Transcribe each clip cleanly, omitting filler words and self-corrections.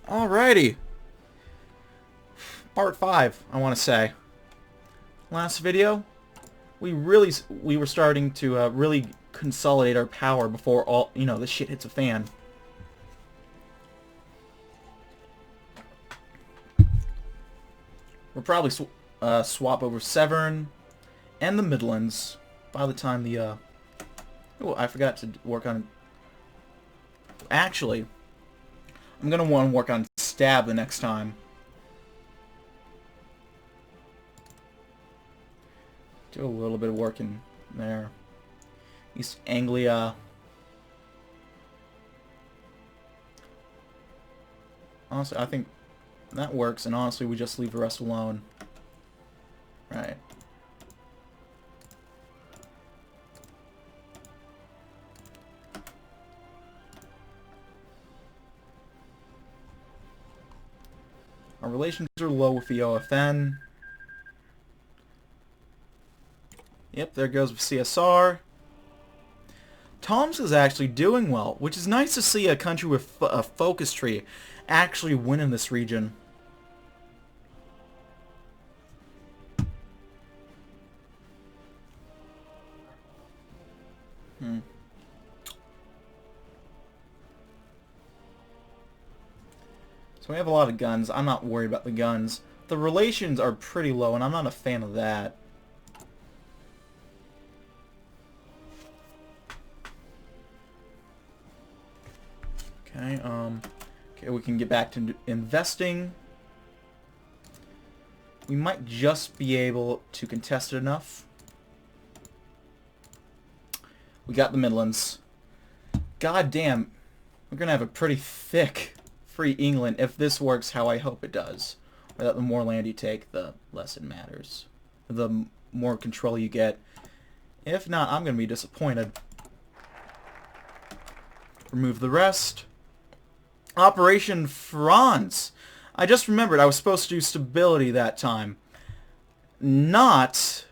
Alrighty. Part 5, I want to say. Last video, we were starting to really consolidate our power before all, the shit hits a fan. We'll probably swap over Severn and the Midlands by the time the, oh, I forgot to work on... Actually, I'm going to want to work on Stab the next time. Do a little bit of work in there. East Anglia. Honestly, I think that works, and honestly, we just leave the rest alone. Right. Our relations are low with the OFN. Yep, there goes with CSR. Tomsk is actually doing well, which is nice to see a country with a focus tree actually win in this region. So we have a lot of guns. I'm not worried about the guns. The relations are pretty low, and I'm not a fan of that. Okay, okay, we can get back to investing. We might just be able to contest it enough. We got the Midlands. God damn, we're gonna have a pretty thick free England if this works how I hope it does. Or that the more land you take, the less it matters. The more control you get. If not, I'm gonna be disappointed. Remove the rest. Operation France. I just remembered I was supposed to do stability that time. Not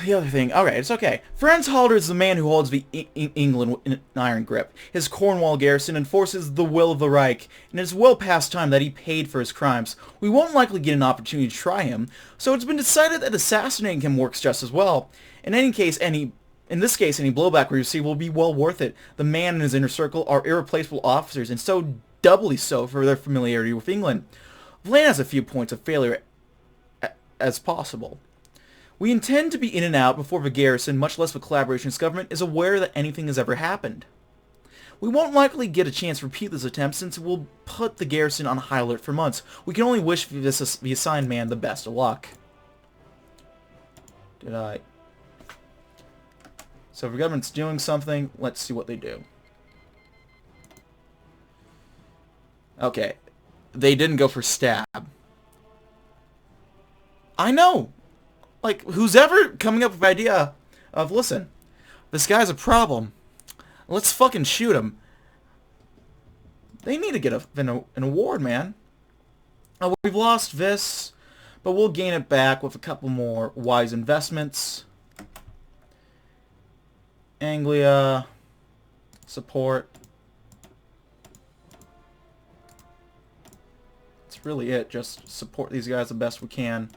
the other thing. Alright, it's okay. Franz Halder is the man who holds the England in an iron grip. His Cornwall garrison enforces the will of the Reich, and it is well past time that he paid for his crimes. We won't likely get an opportunity to try him, so it's been decided that assassinating him works just as well. In any case, in this case, any blowback we receive will be well worth it. The man and his inner circle are irreplaceable officers, and so doubly so for their familiarity with England. Vlad has a few points of failure as possible. We intend to be in and out before the garrison, much less the Collaborations government, is aware that anything has ever happened. We won't likely get a chance to repeat this attempt since it will put the garrison on high alert for months. We can only wish the assigned man the best of luck. So if the government's doing something, let's see what they do. Okay. They didn't go for stab. I know! Like, who's ever coming up with the idea of, listen, this guy's a problem. Let's fucking shoot him. They need to get an award, man. We've lost this, but we'll gain it back with a couple more wise investments. Anglia, support. That's really it. Just support these guys the best we can.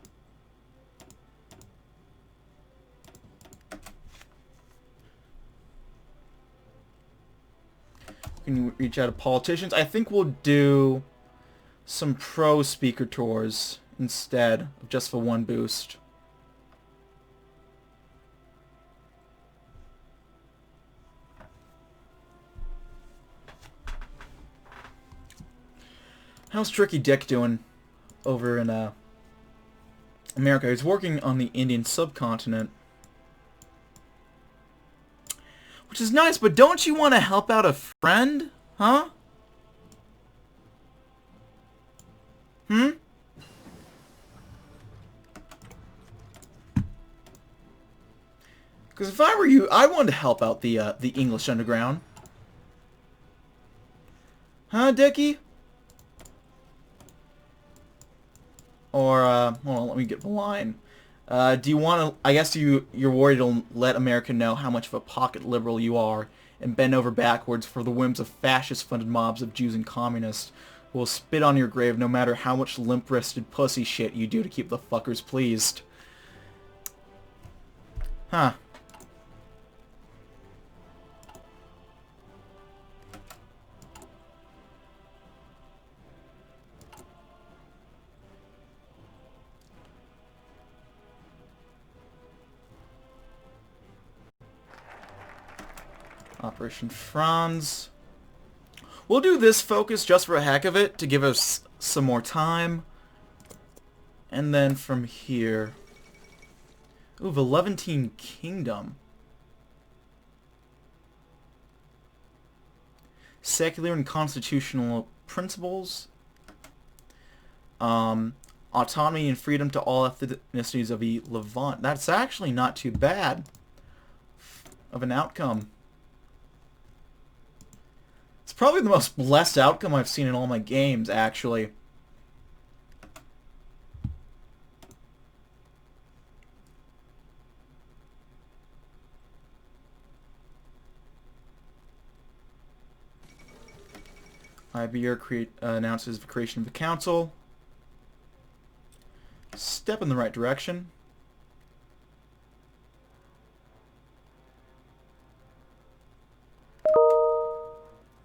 We can reach out to politicians. I think we'll do some pro speaker tours instead of just for one boost. How's Tricky Dick doing over in America? He's working on the Indian subcontinent. Which is nice, but don't you want to help out a friend? Huh? Because if I were you, I wanted to help out the English underground. Huh, Dickie? Or, hold on, let me get the line. Do you want to... I guess you're worried it'll let America know how much of a pocket liberal you are and bend over backwards for the whims of fascist-funded mobs of Jews and communists who will spit on your grave no matter how much limp-wristed pussy shit you do to keep the fuckers pleased. Huh. Operation Franz. We'll do this focus just for a heck of it to give us some more time. And then from here... Ooh, the Levantine Kingdom. Secular and constitutional principles. Autonomy and freedom to all ethnicities of the Levant. That's actually not too bad of an outcome. It's probably the most blessed outcome I've seen in all my games, actually. IBR announces the creation of the council. Step in the right direction.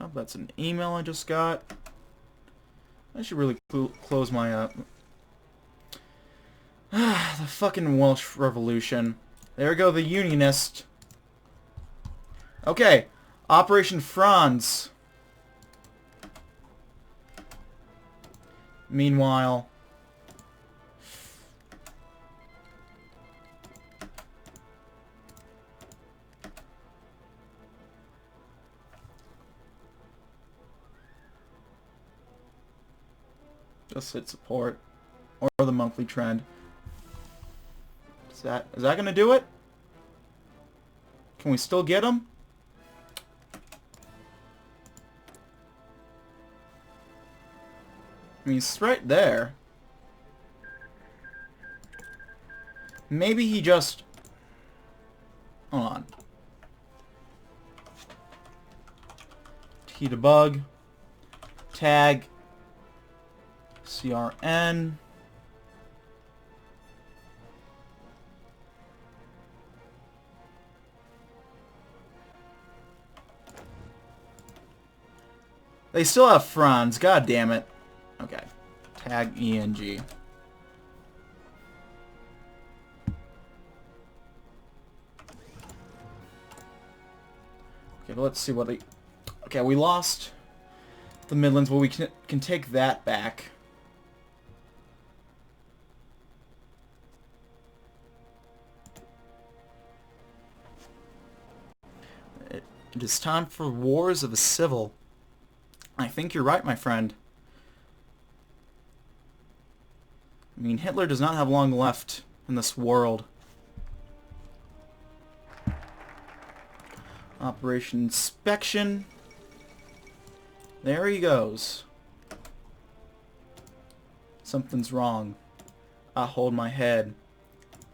Oh, that's an email I just got. I should really close my the fucking Welsh Revolution. There we go, the Unionist. Okay, Operation Franz. Meanwhile... Just hit support. Or the monthly trend. Is that gonna do it? Can we still get them? I mean, it's right there. Maybe he just... Hold on. T-debug. Tag. CRN. They still have Franz. God damn it. Okay. Tag ENG. Okay, but let's see what they... Okay, we lost the Midlands, but we can take that back. It is time for wars of the civil. I think you're right, my friend. I mean, Hitler does not have long left in this world. Operation Inspection. There he goes. Something's wrong. I hold my head.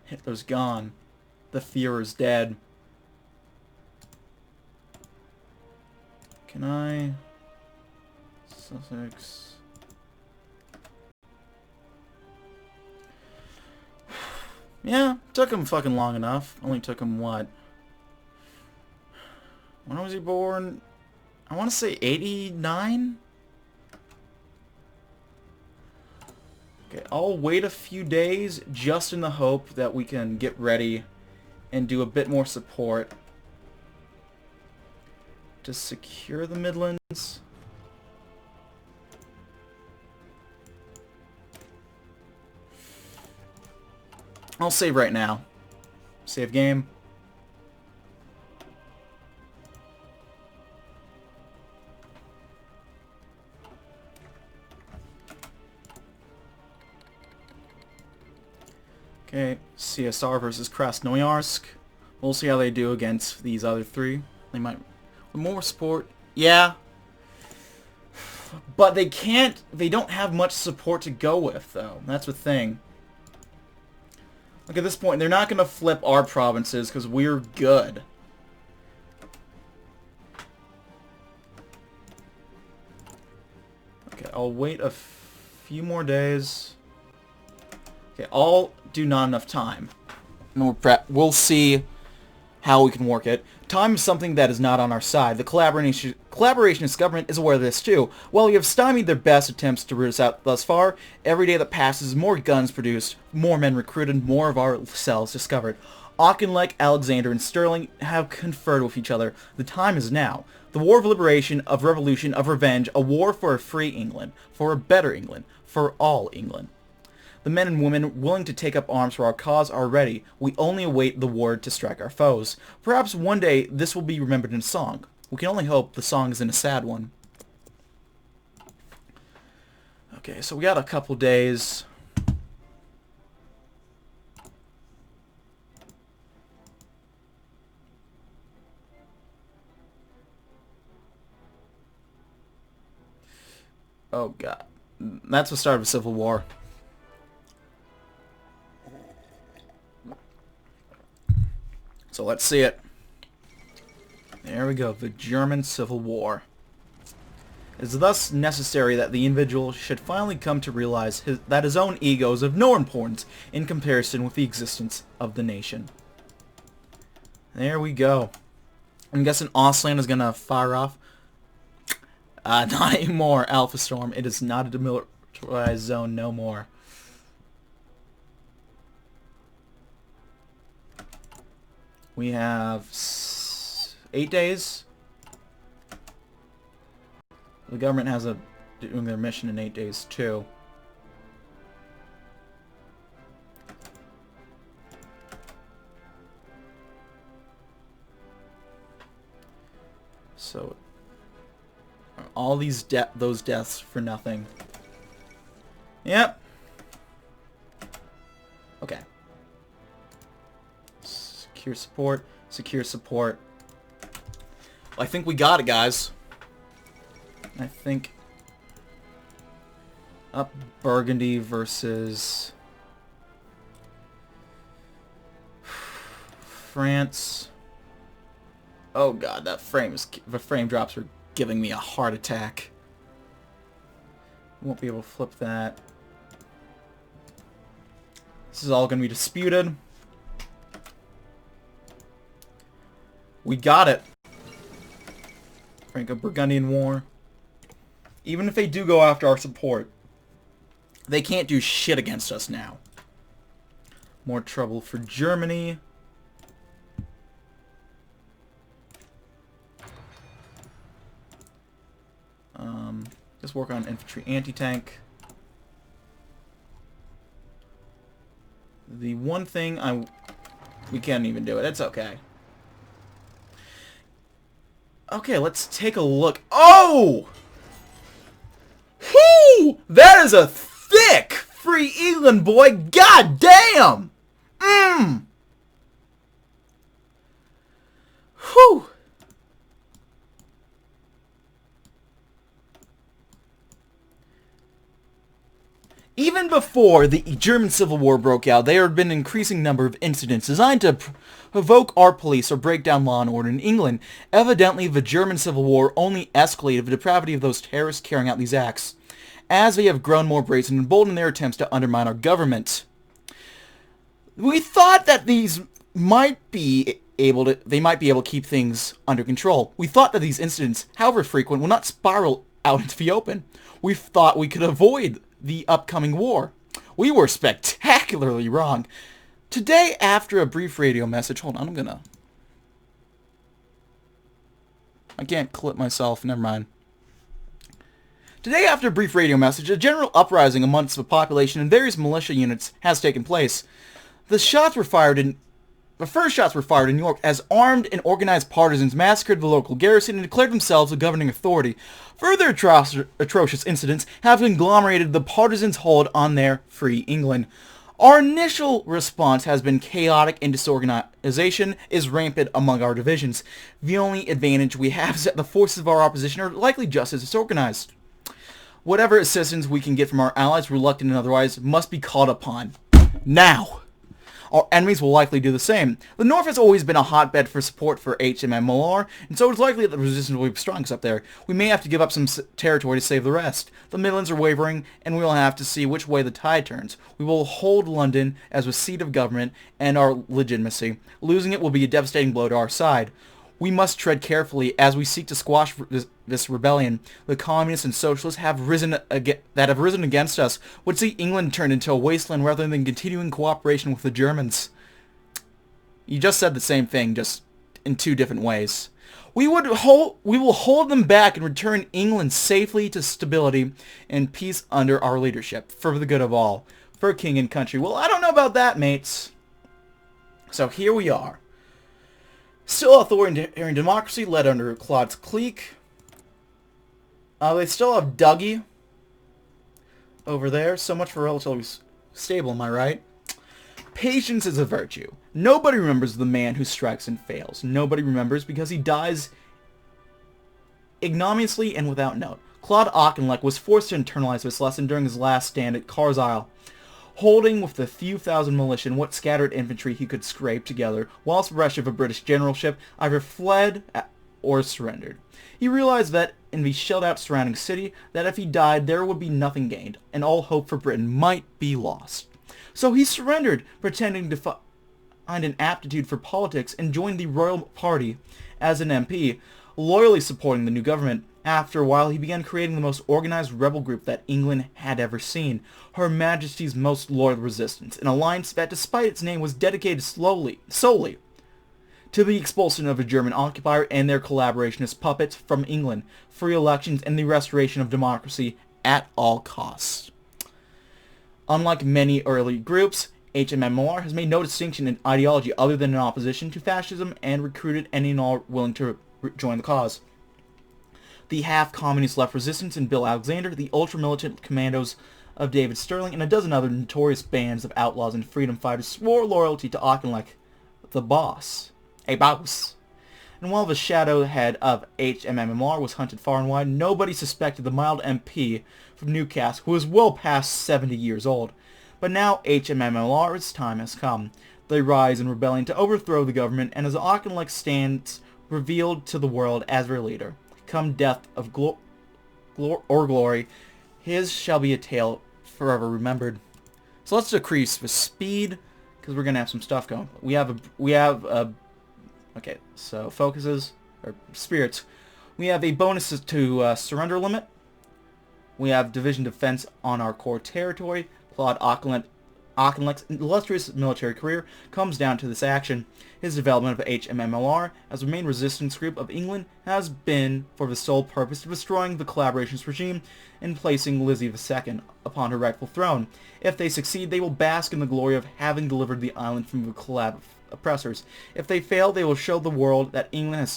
Hitler's gone. The Führer's dead. Can I... Sussex... Yeah, took him fucking long enough. Only took him, what? When was he born? I want to say 89? Okay, I'll wait a few days just in the hope that we can get ready and do a bit more support to secure the Midlands. I'll save right now. Save game. Okay, CSR versus Krasnoyarsk. We'll see how they do against these other three. They might... More support. Yeah. But they can't... They don't have much support to go with, though. That's the thing. Look, at this point, they're not going to flip our provinces because we're good. Okay, I'll wait a few more days. Okay, I'll do not enough time. And we'll see how we can work it. Time is something that is not on our side. The collaborationist government is aware of this too. While we have stymied their best attempts to root us out thus far, every day that passes, more guns produced, more men recruited, more of our cells discovered. Auchinleck, Alexander, and Sterling have conferred with each other. The time is now. The war of liberation, of revolution, of revenge, a war for a free England, for a better England, for all England. The men and women willing to take up arms for our cause are ready. We only await the word to strike our foes. Perhaps one day this will be remembered in song. We can only hope the song isn't a sad one. Okay, so we got a couple days. Oh god. That's the start of a civil war. So let's see it. There we go, the German Civil War. It is thus necessary that the individual should finally come to realize that his own ego is of no importance in comparison with the existence of the nation. There we go. I'm guessing Ausland is going to fire off. Not anymore, Alpha Storm. It is not a demilitarized zone no more. We have 8 days. The government has doing their mission in 8 days too. So all these those deaths for nothing. Yep. Okay. Secure support. Secure support. Well, I think we got it, guys. I think up Burgundy versus France. Oh god, the frame drops are giving me a heart attack. Won't be able to flip that. This is all going to be disputed. We got it. Franco-Burgundian War. Even if they do go after our support, they can't do shit against us now. More trouble for Germany. Just work on infantry anti-tank. The one thing we can't even do it. It's okay. Okay, let's take a look. Oh! Whoo! That is a thick Free England boy. God damn! Whew! Even before the German Civil War broke out, there had been an increasing number of incidents designed to provoke our police or break down law and order in England. Evidently, the German Civil War only escalated the depravity of those terrorists carrying out these acts, as they have grown more brazen and bold in their attempts to undermine our government. We thought that these might be able to keep things under control. We thought that these incidents, however frequent, will not spiral out into the open. We thought we could avoid the upcoming war. We were spectacularly wrong. Today, after a brief radio message... Hold on, I can't clip myself, never mind. Today, after a brief radio message, a general uprising amongst the population and various militia units has taken place. The first shots were fired in New York as armed and organized partisans massacred the local garrison and declared themselves the governing authority. Further atrocious incidents have conglomerated the partisans' hold on their free England. Our initial response has been chaotic, and disorganization is rampant among our divisions. The only advantage we have is that the forces of our opposition are likely just as disorganized. Whatever assistance we can get from our allies, reluctant and otherwise, must be called upon. Now! Our enemies will likely do the same. The North has always been a hotbed for support for HMMLR, and so it's likely that the resistance will be strongest up there. We may have to give up some territory to save the rest. The Midlands are wavering, and we will have to see which way the tide turns. We will hold London as a seat of government and our legitimacy. Losing it will be a devastating blow to our side. We must tread carefully as we seek to squash this rebellion. The communists and socialists have risen against us would see England turned into a wasteland rather than continuing cooperation with the Germans. You just said the same thing, just in two different ways. We will hold them back and return England safely to stability and peace under our leadership, for the good of all, for king and country. Well, I don't know about that, mates. So here we are. Still authoritarian democracy led under Claude's clique. They still have Dougie over there. So much for relatively stable, am I right? Patience is a virtue. Nobody remembers the man who strikes and fails. Nobody remembers because he dies ignominiously and without note. Claude Auchinleck was forced to internalize this lesson during his last stand at Carlisle, holding with the few thousand militia and what scattered infantry he could scrape together, whilst the rest of a British generalship either fled or surrendered. He realized that in the shelled-out surrounding city, that if he died, there would be nothing gained, and all hope for Britain might be lost. So he surrendered, pretending to find an aptitude for politics, and joined the royal party as an MP, loyally supporting the new government. After a while, he began creating the most organized rebel group that England had ever seen, Her Majesty's Most Loyal Resistance, an alliance that, despite its name, was dedicated solely to the expulsion of a German occupier and their collaborationist puppets from England, free elections, and the restoration of democracy at all costs. Unlike many early groups, HMMLR has made no distinction in ideology other than in opposition to fascism and recruited any and all willing to join the cause. The half-communist left resistance in Bill Alexander, the ultra-militant commandos of David Sterling, and a dozen other notorious bands of outlaws and freedom fighters swore loyalty to Auchinleck, the boss. A boss. And while the shadow head of HMMLR was hunted far and wide, nobody suspected the mild MP from Newcastle, who was well past 70 years old. But now HMMLR's time has come. They rise in rebellion to overthrow the government, and as Auchinleck stands revealed to the world as their leader, come death of glory, his shall be a tale forever remembered. So let's decrease the speed, because we're gonna have some stuff going. Okay, so focuses or spirits. We have a bonus to surrender limit. We have division defense on our core territory. Claude Auchinleck's illustrious military career comes down to this action. His development of HMMLR as the main resistance group of England has been for the sole purpose of destroying the Collaborations regime and placing Lizzie II upon her rightful throne. If they succeed, they will bask in the glory of having delivered the island from the Collab oppressors. If they fail, they will show the world that England has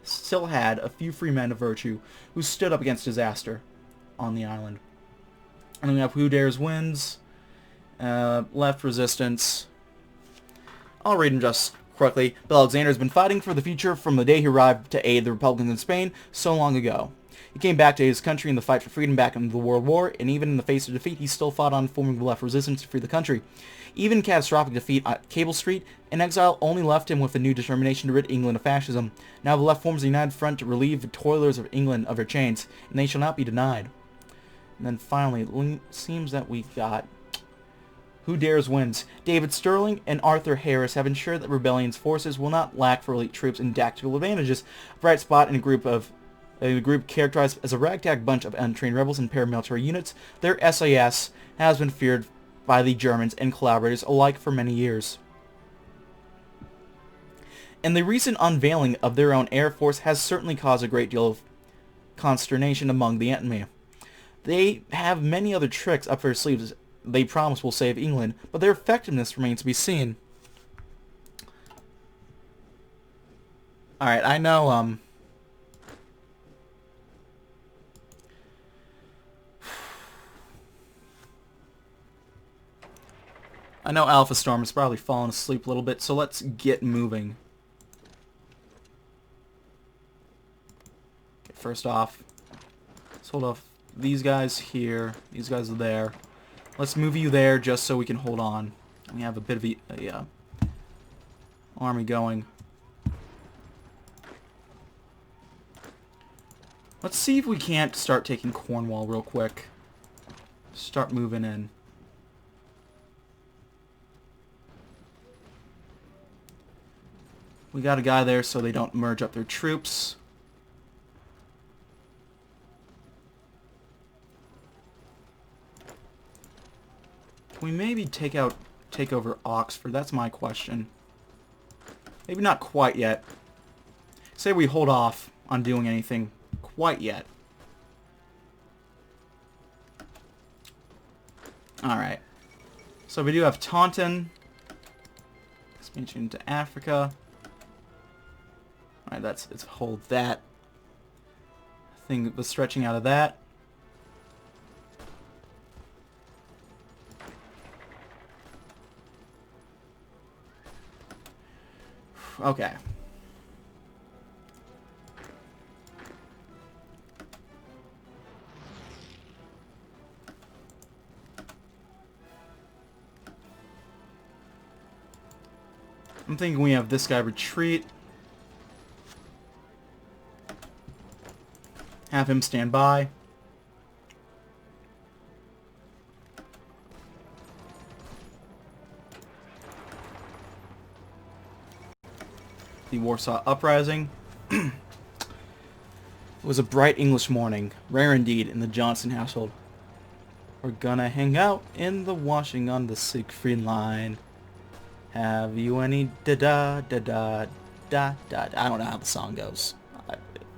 still had a few free men of virtue who stood up against disaster on the island. And then we have Who Dares Wins, left resistance. I'll read them just quickly. Bill Alexander has been fighting for the future from the day he arrived to aid the Republicans in Spain so long ago. He came back to his country in the fight for freedom back in the World War, and even in the face of defeat, he still fought on, forming the left resistance to free the country. Even catastrophic defeat at Cable Street in exile only left him with a new determination to rid England of fascism. Now the left forms a united front to relieve the toilers of England of their chains, and they shall not be denied. And then finally, it seems that we've got Who Dares Wins. David Sterling and Arthur Harris have ensured that rebellion's forces will not lack for elite troops and tactical advantages. A bright spot in a group characterized as a ragtag bunch of untrained rebels and paramilitary units, their SAS has been feared by the Germans and collaborators alike for many years. And the recent unveiling of their own air force has certainly caused a great deal of consternation among the enemy. They have many other tricks up their sleeves they promise will save England, but their effectiveness remains to be seen. Alright, I know, I know Alpha Storm is probably falling asleep a little bit, so let's get moving. Okay, first off, let's hold off these guys here. These guys are there. Let's move you there just so we can hold on. We have a bit of a army going. Let's see if we can't start taking Cornwall real quick. Start moving in. We got a guy there so they don't merge up their troops. Can we maybe take over Oxford? That's my question. Maybe not quite yet. Say we hold off on doing anything quite yet. Alright. So we do have Taunton. Expansion into Africa. Alright, let's hold that. Thing was stretching out of that. Okay. I'm thinking we have this guy retreat. Have him stand by. The Warsaw Uprising. It was a bright English morning, rare indeed in the Johnson household. We're gonna hang out in the washing on the Siegfried line. Have you any da-da-da-da-da-da? I don't know how the song goes.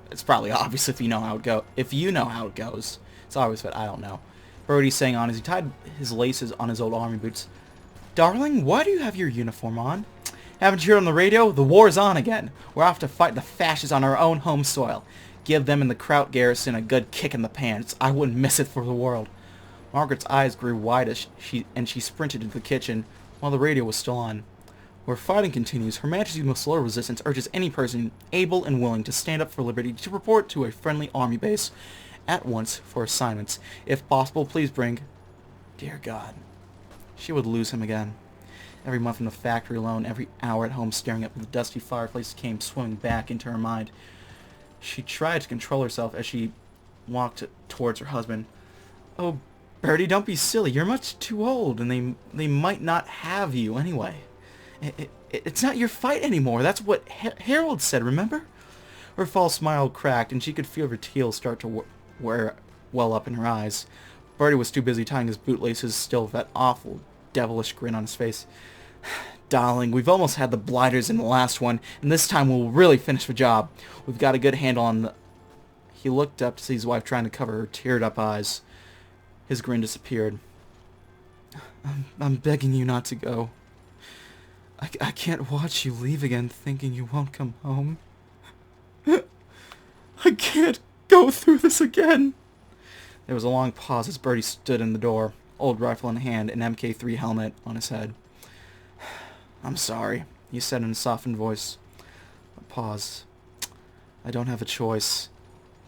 It's probably obvious if you know how it goes. If you know how it goes, it's obvious, but I don't know. Brody sang on as he tied his laces on his old army boots. Darling, why do you have your uniform on? Haven't you heard on the radio? The war's on again. We're off to fight the fascists on our own home soil. Give them and the Kraut garrison a good kick in the pants. I wouldn't miss it for the world. Margaret's eyes grew wide as she sprinted into the kitchen while the radio was still on. Where fighting continues, Her Majesty's Most Loyal Resistance urges any person able and willing to stand up for liberty to report to a friendly army base at once for assignments. If possible, please bring... Dear God. She would lose him again. Every month in the factory alone, every hour at home staring up at the dusty fireplace came swimming back into her mind. She tried to control herself as she walked towards her husband. Oh, Bertie, don't be silly. You're much too old, and they might not have you anyway. It's not your fight anymore. That's what Harold said, remember? Her false smile cracked, and she could feel her tears start to well up in her eyes. Bertie was too busy tying his bootlaces still with that awful, devilish grin on his face. Darling, we've almost had the blighters in the last one, and this time we'll really finish the job. We've got a good handle on the... He looked up to see his wife trying to cover her teared-up eyes. His grin disappeared. I'm begging you not to go. I can't watch you leave again thinking you won't come home. I can't go through this again. There was a long pause as Bertie stood in the door, old rifle in hand, an MK3 helmet on his head. I'm sorry, he said in a softened voice. A pause. I don't have a choice.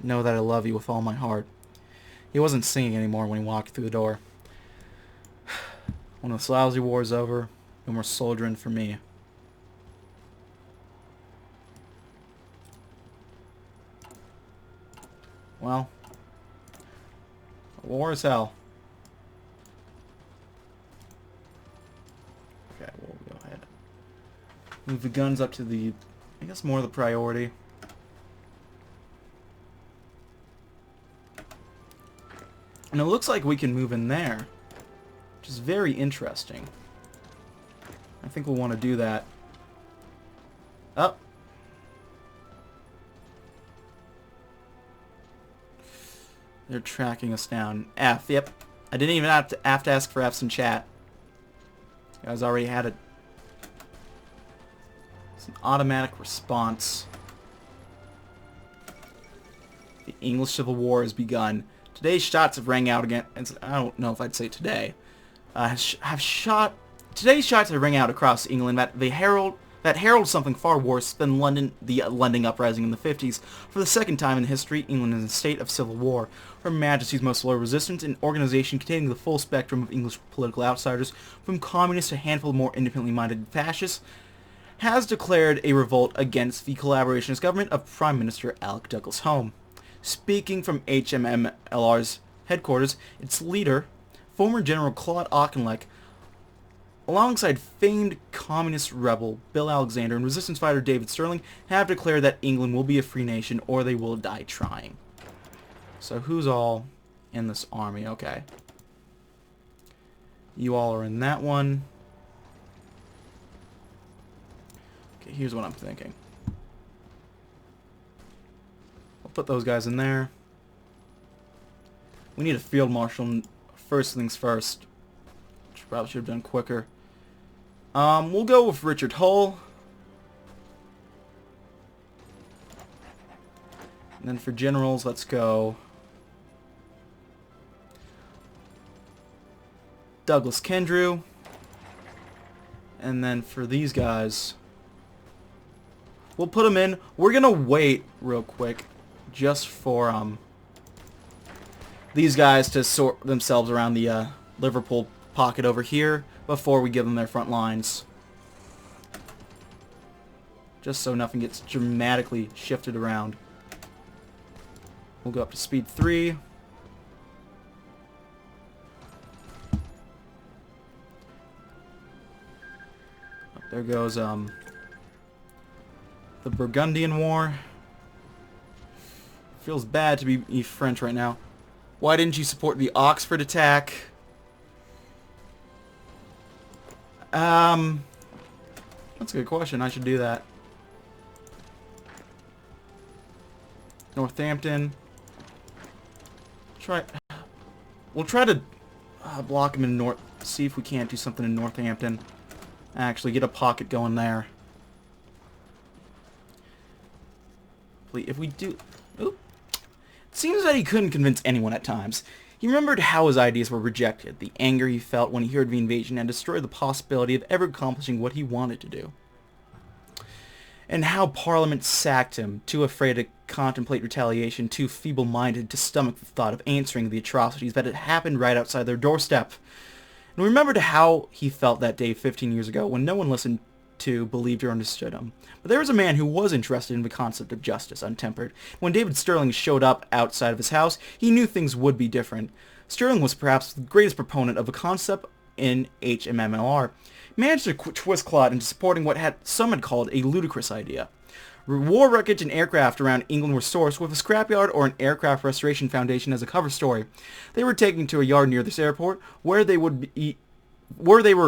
Know that I love you with all my heart. He wasn't singing anymore when he walked through the door. When this lousy war is over, no more soldiering for me. Well, war is hell. Okay, we'll go ahead. Move the guns up to the, I guess, more the priority. And it looks like we can move in there, which is very interesting. I think we'll want to do that. Up. They're tracking us down. F, yep. I didn't even have to ask for F's in chat. You guys already had it. It's an automatic response. The English Civil War has begun. Today's shots have rang out again. I don't know if I'd say today. Today's shots have rang out across England that the herald that heralds something far worse than the London Uprising in the 50s. For the second time in history, England is in a state of civil war. Her Majesty's Most Loyal Resistance, an organization containing the full spectrum of English political outsiders, from communists to a handful of more independently minded fascists, has declared a revolt against the collaborationist government of Prime Minister Alec Douglas-Home. Speaking from HMMLR's headquarters, its leader, former General Claude Auchinleck, alongside famed communist rebel Bill Alexander and resistance fighter David Sterling, have declared that England will be a free nation or they will die trying. So who's all in this army? Okay. You all are in that one. Okay, here's what I'm thinking. I'll put those guys in there. We need a field marshal first things first. Which probably should have done quicker. We'll go with Richard Hull. And then for generals, let's go Douglas Kendrew. And then for these guys, we'll put them in. We're gonna wait real quick just for these guys to sort themselves around the Liverpool pocket over here before we give them their front lines. Just so nothing gets dramatically shifted around. We'll go up to speed 3. There goes the Burgundian War. Feels bad to be French right now. Why didn't you support the Oxford attack? That's a good question. I should do that. Northampton. We'll try to block him in North. See if we can't do something in Northampton. Actually, get a pocket going there. If we do... Oop. It seems that he couldn't convince anyone at times. He remembered how his ideas were rejected, the anger he felt when he heard the invasion and destroyed the possibility of ever accomplishing what he wanted to do. And how Parliament sacked him, too afraid to contemplate retaliation, too feeble-minded to stomach the thought of answering the atrocities that had happened right outside their doorstep. And remembered how he felt that day 15 years ago when no one listened to, believed, or understood him. But there was a man who was interested in the concept of justice, untempered. When David Sterling showed up outside of his house, he knew things would be different. Sterling was perhaps the greatest proponent of a concept in HMMLR. He managed to twist Claude into supporting what some had called a ludicrous idea. War wreckage and aircraft around England were sourced with a scrapyard or an aircraft restoration foundation as a cover story. They were taken to a yard near this airport where they were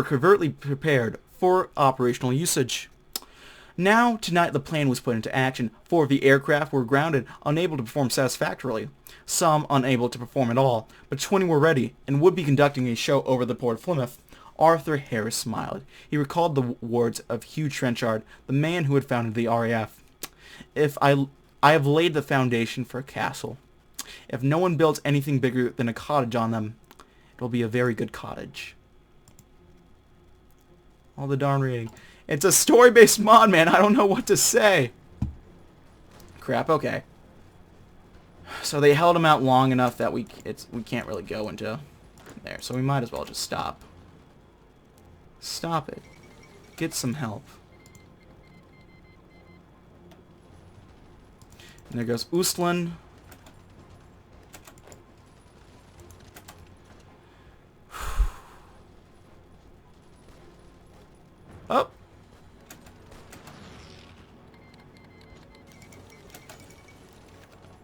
covertly prepared for operational usage. Now, tonight, the plan was put into action. 4 of the aircraft were grounded, unable to perform satisfactorily. Some unable to perform at all, but 20 were ready and would be conducting a show over the port of Plymouth. Arthur Harris smiled. He recalled the words of Hugh Trenchard, the man who had founded the RAF. I have laid the foundation for a castle. If no one builds anything bigger than a cottage on them, it'll be a very good cottage. All the darn reading. It's a story-based mod, man. I don't know what to say. Crap, okay. So they held him out long enough that we can't really go into there. So we might as well just stop. Stop it. Get some help. And there goes Uslan. Oh.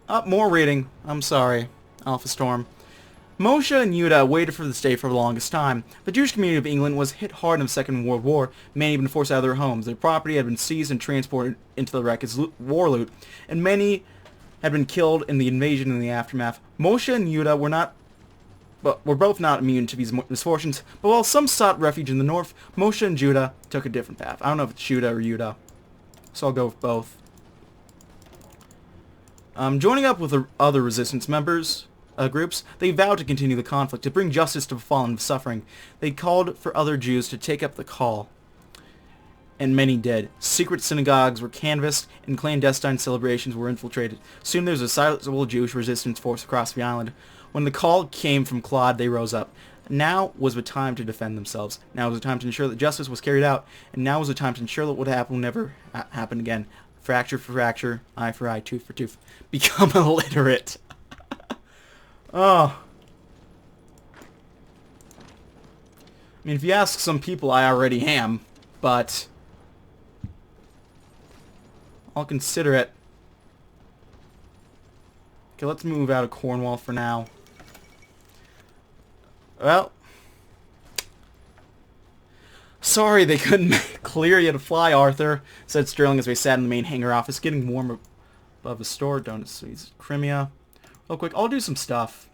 Up, more reading. I'm sorry. Alpha Storm. Moshe and Yudah waited for this day for the longest time. The Jewish community of England was hit hard in the Second World War. Many had been forced out of their homes. Their property had been seized and transported into the wreck as war loot, and many had been killed in the invasion and the aftermath. Moshe and Yudah were both not immune to these misfortunes, but while some sought refuge in the north, Moshe and Judah took a different path. I don't know if it's Judah or Yudah, so I'll go with both. Joining up with the other resistance members, groups, they vowed to continue the conflict, to bring justice to the fallen and suffering. They called for other Jews to take up the call. and many dead. Secret synagogues were canvassed, and clandestine celebrations were infiltrated. Soon there was a sizable Jewish resistance force across the island. When the call came from Claude, they rose up. Now was the time to defend themselves. Now was the time to ensure that justice was carried out. And now was the time to ensure that what happened will never happen again. Fracture for fracture, eye for eye, tooth for tooth. Become illiterate. Oh. I mean, if you ask some people, I already am. But I'll consider it. Okay, let's move out of Cornwall for now. Well, sorry they couldn't clear you to fly, Arthur, said Sterling as we sat in the main hangar office, getting warm above the store. Donuts, sweets, Crimea. Real quick, I'll do some stuff.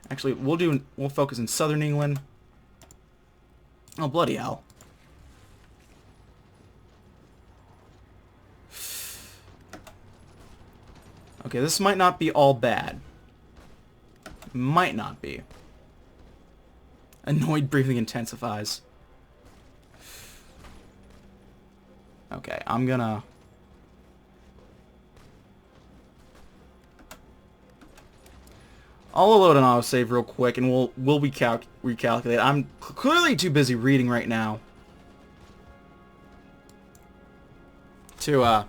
Actually, we'll focus in southern England. Oh, bloody hell. Okay, this might not be all bad. Might not be. Annoyed breathing intensifies. Okay, I'm gonna... I'll load an autosave real quick and we'll recalculate. I'm clearly too busy reading right now to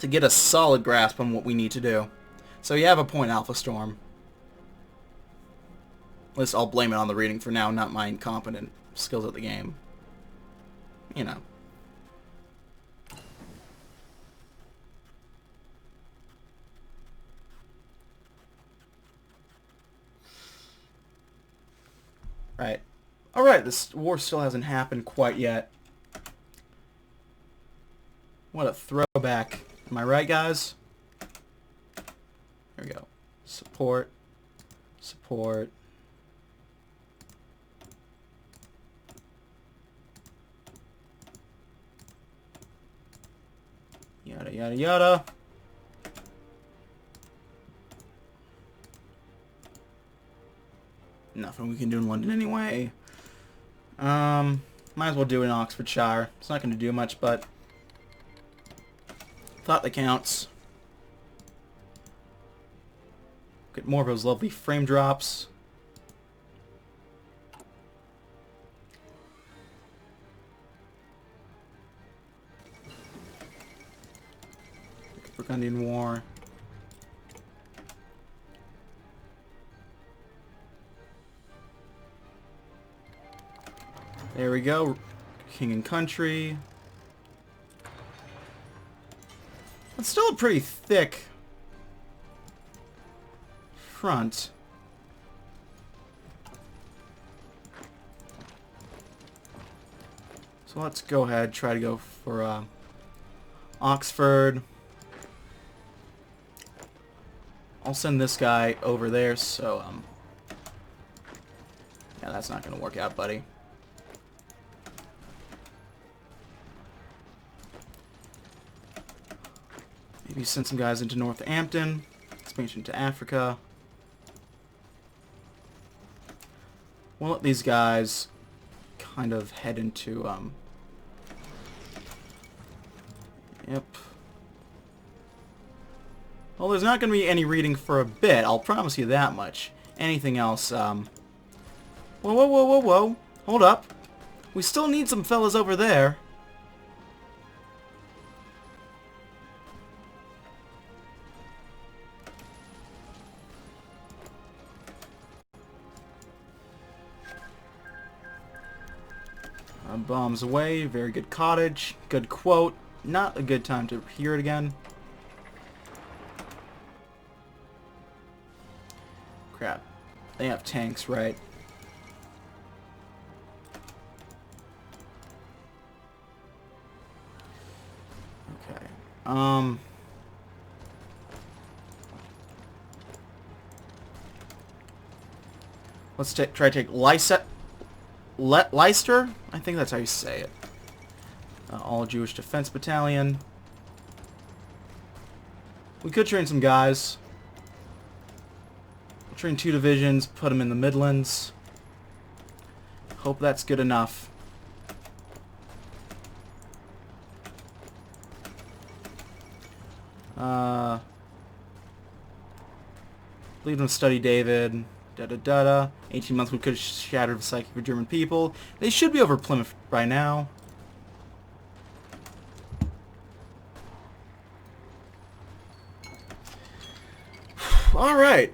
get a solid grasp on what we need to do. So you have a point, Alpha Storm. At least I'll blame it on the reading for now, not my incompetent skills at the game. You know. Right. Alright, this war still hasn't happened quite yet. What a throwback. Am I right, guys? There we go. Support. Support. Yada, yada, yada. Nothing we can do in London anyway. Might as well do it in Oxfordshire. It's not going to do much, but thought that counts. Get more of those lovely frame drops. Burgundian War. There we go. King and country. It's still a pretty thick front. So let's go ahead, try to go for Oxford. I'll send this guy over there, so yeah, that's not gonna work out, buddy. Maybe send some guys into Northampton. Expansion to Africa. We'll let these guys kind of head into, Yep. Well, there's not going to be any reading for a bit. I'll promise you that much. Anything else, Whoa, whoa, whoa, whoa, whoa. Hold up. We still need some fellas over there. Bombs away. Very good cottage. Good quote. Not a good time to hear it again. Crap. They have tanks, right? Okay. Let's try to take Leicester? I think that's how you say it. All Jewish Defense Battalion. We could train some guys. Train 2 divisions, put them in the Midlands. Hope that's good enough. Leave them to study David. Da-da-da-da. 18 months we could have shattered the psyche of German people. They should be over Plymouth by now. Alright.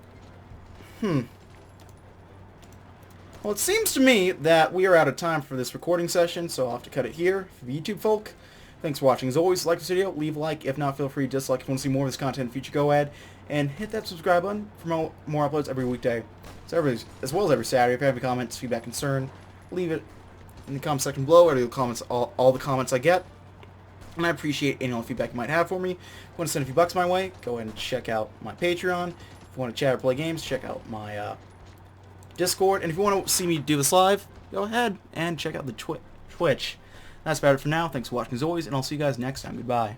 Well, it seems to me that we are out of time for this recording session, so I'll have to cut it here. For the YouTube folk, thanks for watching. As always, like this video, leave a like. If not, feel free to dislike if you want to see more of this content in the future. Go ahead and hit that subscribe button for more uploads every weekday, as well as every Saturday. If you have any comments, feedback, concern, leave it in the comment section below. I do the comments, all the comments I get, and I appreciate any feedback you might have for me. If you want to send a few bucks my way, go ahead and check out my Patreon. If you want to chat or play games, check out my Discord. And if you want to see me do this live, go ahead and check out the Twitch. That's about it for now. Thanks for watching as always, and I'll see you guys next time. Goodbye.